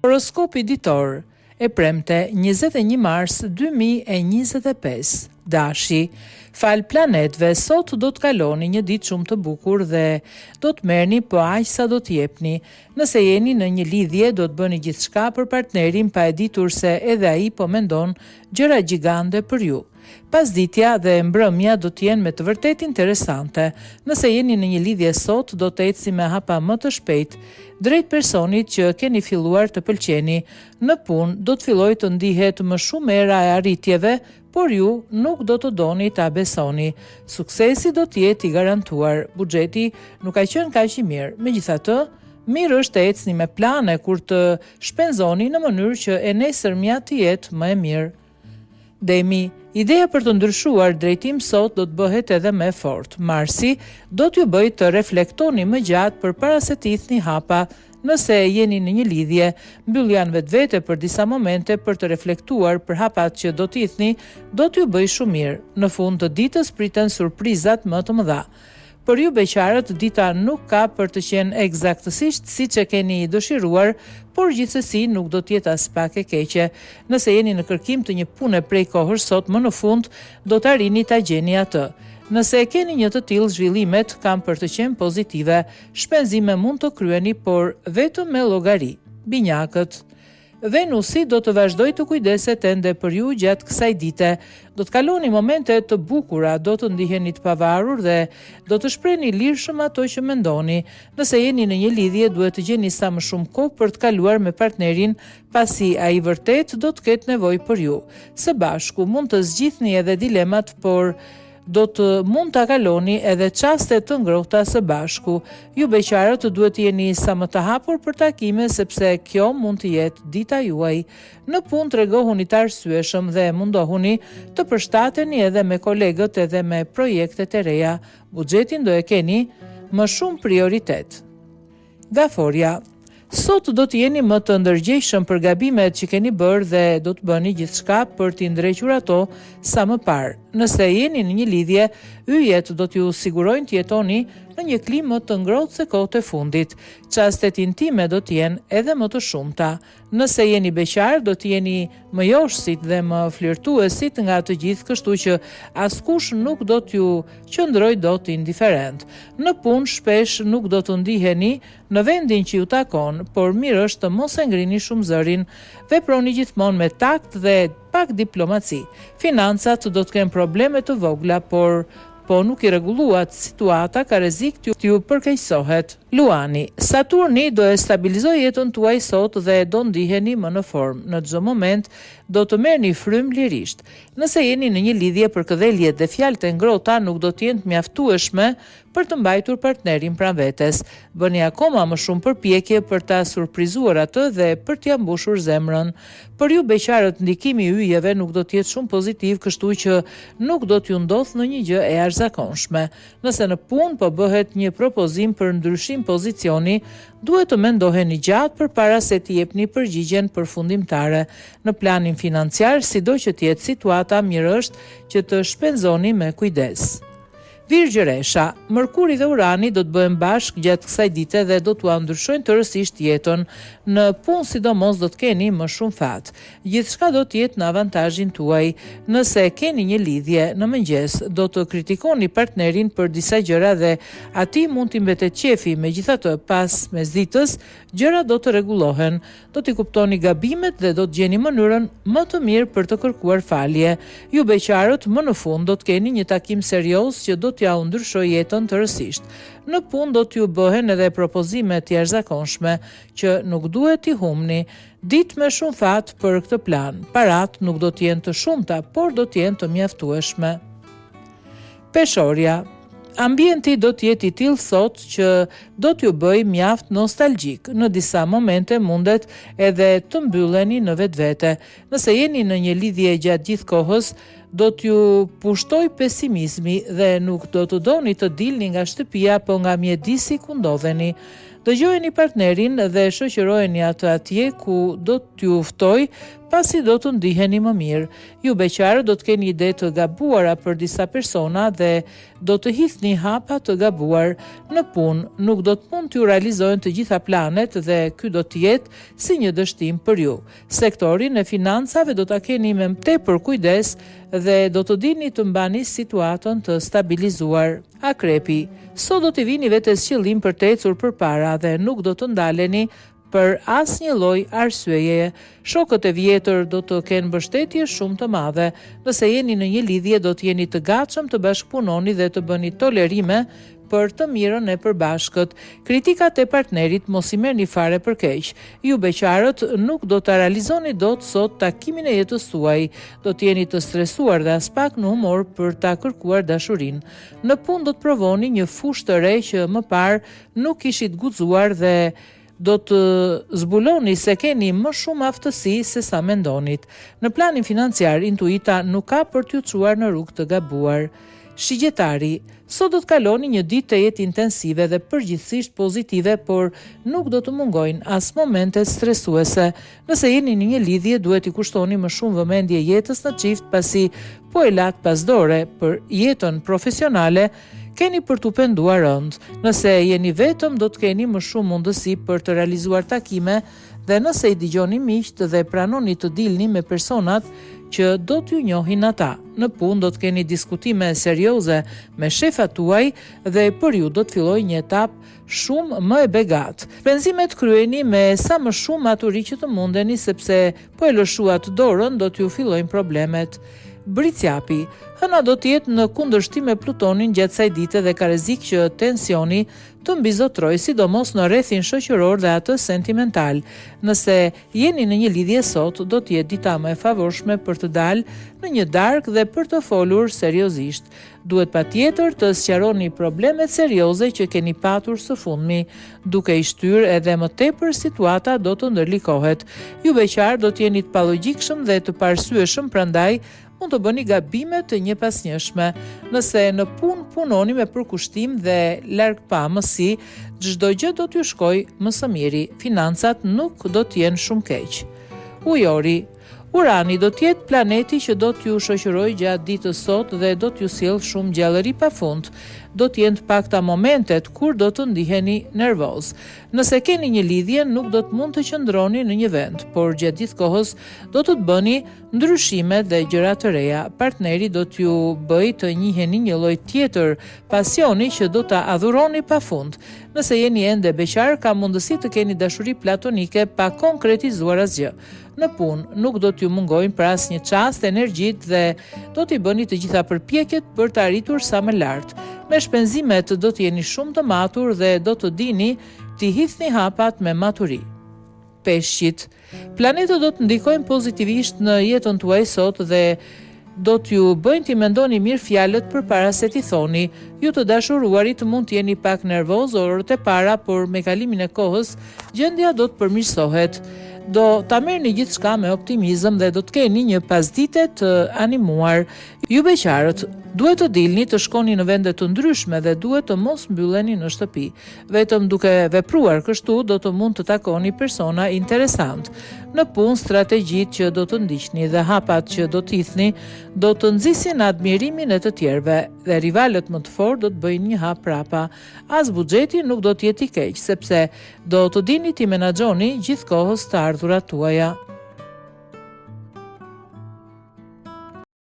Horoskopi ditor, e premte 21 mars 2025. Dashi, fal planetve, sot do të kaloni një ditë shumë të bukur dhe do të merrni po aq sa do të jepni. Nëse jeni në një lidhje, do të bëni gjithçka për partnerin pa e ditur se edhe ai po mendon gjëra gjigande për ju. Pasditja dhe mbrëmja do të jenë me të vërtetë interesante. Nëse jeni në një lidhje sot, do të ecni me hapa më të shpejt drejt personit që keni filluar të pëlqeni. Në punë do të fillojë të ndihet më shumë era e arritjeve, por ju nuk do të doni ta besoni. Suksesi do të jetë i garantuar. Buxheti nuk ka qenë kaq i mirë. Megjithatë, mirë është të ecni me plane kur të shpenzoni në mënyrë që e nesërmja të jetë më e mirë. Demi, ideja për të ndryshuar drejtim sot do të bëhet edhe më e fortë. Marsi do t'ju bëjë të reflektoni më gjatë përpara se të hidhni hapa. Nëse jeni në një lidhje, mbyll janë vetvete për disa momente për të reflektuar për hapat që do të hidhni, do t'ju bëjë shumë mirë. Në fund të ditës priten surprizat më të mëdha. Për ju beqarët, dita nuk ka për të qenë eksaktësisht siç e keni dëshiruar, por gjithsesi nuk do të jetë as pak e keqe. Nëse jeni në kërkim të një pune prej kohës sot, më në fund do të arrini ta gjeni atë. Nëse e keni një të tillë, zhvillimet kanë për të qenë pozitive. Shpenzime mund të kryeni, por vetëm me llogari. Binjakët, Venusi do të vazhdoj të kujdeset ende për ju gjatë kësaj dite. Do të kaloni momente të bukura, do të ndiheni të pavarur dhe do të shprehni lirshëm ato që mendoni. Nëse jeni në një lidhje, duhet të gjeni sa më shumë kohë për të kaluar me partnerin, pasi ai vërtet do të ketë nevojë për ju. Së bashku mund të zgjidhni edhe dilemat, por do të mund ta kaloni edhe çaste të ngrohta së bashku. Ju beqarët duhet të jeni sa më të hapur për takime, sepse kjo mund të jetë dita juaj. Në punë tregohuni të arsyeshëm dhe mundohuni të përshtateni edhe me kolegët edhe me projektet e reja. Buxhetin do e keni më shumë prioritet. Gaforia, sot do të jeni më të ndërgjegjshëm për gabimet që keni bërë dhe do të bëni gjithçka për t'i ndrequr ato sa më parë. Nëse jeni në një lidhje, yjet do t'ju sigurojnë të jetoni në një klimë më të ngrohtë se kohët e fundit. Çastet intime do të jenë edhe më të shumta. Nëse jeni beqar, do të jeni më joshësit dhe më flirtuesit nga të gjithë, kështu që askush nuk do t'ju qëndrojë dot indiferent. Në punë shpesh nuk do të ndiheni në vendin që ju takon, por mirë është të mos e ngrini shumë zërin. Veproni gjithmonë me takt dhe pak diplomaci. Financat do të kenë probleme të vogla, por nuk i rregulluat situata, ka rrezik t'ju përkeqësohet. Luani, Saturni do e stabilizoj jetën tuaj sot dhe do ndiheni më në formë. Në çdo moment do të merrni frymë lirisht. Nëse jeni në një lidhje, përkëdheljet dhe fjalët e ngrohta nuk do të jenë të mjaftueshme për të mbajtur partnerin pranë vetes. Bëni akoma më shumë përpjekje për ta surprizuar atë dhe për t'ia mbushur zemrën. Për ju beqarët, ndikimi i yjeve nuk do të jetë shumë pozitiv, kështu që nuk do t'ju ndodh në një gjë e jashtëzakonshme. Nëse në punë po bëhet një propozim për ndryshim pozicioni, duhet të mendoheni gjatë përpara se t'i jepni përgjigjen përfundimtare. Në planin financiar, sido që të jetë situata, mirë është që të shpenzoni me kujdes. Virgjëresha, Mërkuri dhe Urani do të bëhen bashkë gjatë kësaj dite dhe do t'ua ndryshojnë tërësisht jetën. Në punë sidomos do të keni më shumë fat. Gjithçka do të jetë në avantazhin tuaj. Nëse keni një lidhje në mëngjes, do të kritikoni partnerin për disa gjëra dhe atij mund t'i mbetet qefi. Megjithatë, pas mesditës, gjërat do të rregullohen. Do t'i kuptoni gabimet dhe do të gjeni mënyrën më të mirë për të kërkuar falje. Ju beqarët, më në fund do të keni një takim serioz që do t'ja u ndryshoj jetën tërësisht. Në punë do t'ju bëhen edhe propozime të jashtëzakonshme që nuk duhet t'i humni. Ditë me shumë fat për këtë plan. Parat nuk do t'jenë të shumta, por do t'jenë të mjaftueshme. Peshorja, ambienti do të jetë i tillë sot që do t'ju bëj mjaft nostalgjik. Në disa momente mundet edhe të mbylleni në vetvete. Nëse jeni në një lidhje gjatë gjithë kohës, do t'ju pushtoj pesimizmi dhe nuk do të doni të dilni nga shtëpia apo nga mjedisi ku ndodheni. Dëgjojeni partnerin dhe shoqërojeni atë atje ku do t'ju ftoj pasi do të ndiheni më mirë. Ju beqarët do të keni ide të gabuara për disa persona dhe do të hithni hapa të gabuar në punë. Nuk do të mund t'ju realizojnë të gjitha planet dhe ky do të jetë si një dështim për ju. Sektorin e financave do ta keni me tepër kujdes dhe do të dini të mbani situatën të stabilizuar. Akrepi, sot do t'i vini vetes qëllim për të ecur përpara dhe nuk do të ndaleni për asnjë lloj arsyeje. Shokët e vjetër do të kenë mbështetje shumë të madhe. Nëse jeni në një lidhje, do të jeni të gatshëm të bashkëpunoni dhe të bëni tolerime për të mirën e përbashkët. Kritikat e partnerit mos i merrni fare për keq. Ju beqarët nuk do ta realizoni dot sot takimin e jetës suaj. Do të jeni të stresuar dhe as pak në humor për ta kërkuar dashurinë. Në punë do të provoni një fushë të re që më parë nuk kishit guxuar dhe do të zbuloni se keni më shumë aftësi se sa mendonit. Në planin financiar, intuita nuk ka për t'ju çuar në rrugë të gabuar. Shigjetari, sot do të kaloni një ditë të jetë intensive dhe përgjithsisht pozitive, por nuk do të mungojnë as momente stresuese. Nëse jeni në një lidhje, duhet i kushtoni më shumë vëmendje jetës në çift pasi po e lat pas dore. Për jetën profesionale keni për t'u penduar rënd. Nëse jeni vetëm, do të keni më shumë mundësi për të realizuar takime dhe nëse i dëgjoni miqt dhe pranoni të dilni me personat që do t'ju njohin ata. Në punë do të keni diskutime serioze me shefat tuaj dhe për ju do të fillojë një etapë shumë më e begat. Shpenzimet kryeni me sa më shumë maturi që të mundeni, sepse po e lëshuat dorën do t'ju fillojnë problemet. Briciapi, hëna do të jetë në kundërshtim me Plutonin gjatë kësaj dite dhe ka rrezik që tensioni të mbizotrojë, sidomos në rrethin shoqëror dhe atë sentimental. Nëse jeni në një lidhje sot, do të jetë dita më e favorshme për të dalë në një darkë dhe për të folur seriozisht. Duhet patjetër të sqaroni problemet serioze që keni patur së fundmi. Duke i shtyrë edhe më tepër, situata do të ndërlikohet. Ju beqar do të jeni të palogjikshëm dhe të parsyeshëm, prandaj mund të bëni gabime të njëpasnjëshme. Nëse në punë punoni me përkushtim dhe larg pamësi, çdo gjë do t'ju shkojë më së miri. Financat nuk do të jenë shumë keq. Ujori, Urani do të jetë planeti që do t'ju shoqërojë gjatë ditës sot dhe do t'ju sjellë shumë gjallëri pafund. Do të jenë të pakta momentet kur do të ndiheni nervoz. Nëse keni një lidhje, nuk do të mund të qëndroni në një vend, por gjatë gjithë kohës do të bëni ndryshime dhe gjëra të reja. Partneri do t'ju bëjë të njiheni një lloj tjetër pasioni që do ta adhuroni pafund. Nëse jeni ende beqar, ka mundësi të keni dashuri platonike pa konkretizuar asgjë. Në punë nuk do t'ju mungojnë për asnjë çast energjitë dhe do t'i bëni të gjitha përpjekjet për të arritur sa më lart. Me shpenzimet do të jeni shumë të matur dhe do të dini t'i hithni hapat me maturi. Peshqit, planetët do të ndikojnë pozitivisht në jetën tuaj sot dhe do t'ju bëjnë t'i mendoni mirë fjalët përpara se t'i thoni. Ju të dashuruarit mund t'jeni pak nervoz orët e para, por me kalimin e kohës gjendja do të përmirësohet. Do ta merrni gjithçka me optimizëm dhe do të keni një pasdite të animuar. Ju beqarët, duhet të dilni të shkoni në vende të ndryshme dhe duhet të mos mbylleni në shtëpi. Vetëm duke vepruar kështu do të mund të takoni persona interesant. Në punë, strategjitë që do të ndiqni dhe hapat që do të hithni do të nxisin admirimin e të tjerëve dhe rivalët më të fortë do të bëjnë një hap prapa. As buxheti nuk do të jetë i keq, sepse do të dini t'i menaxhoni gjithkohës të ardhurat tuaja.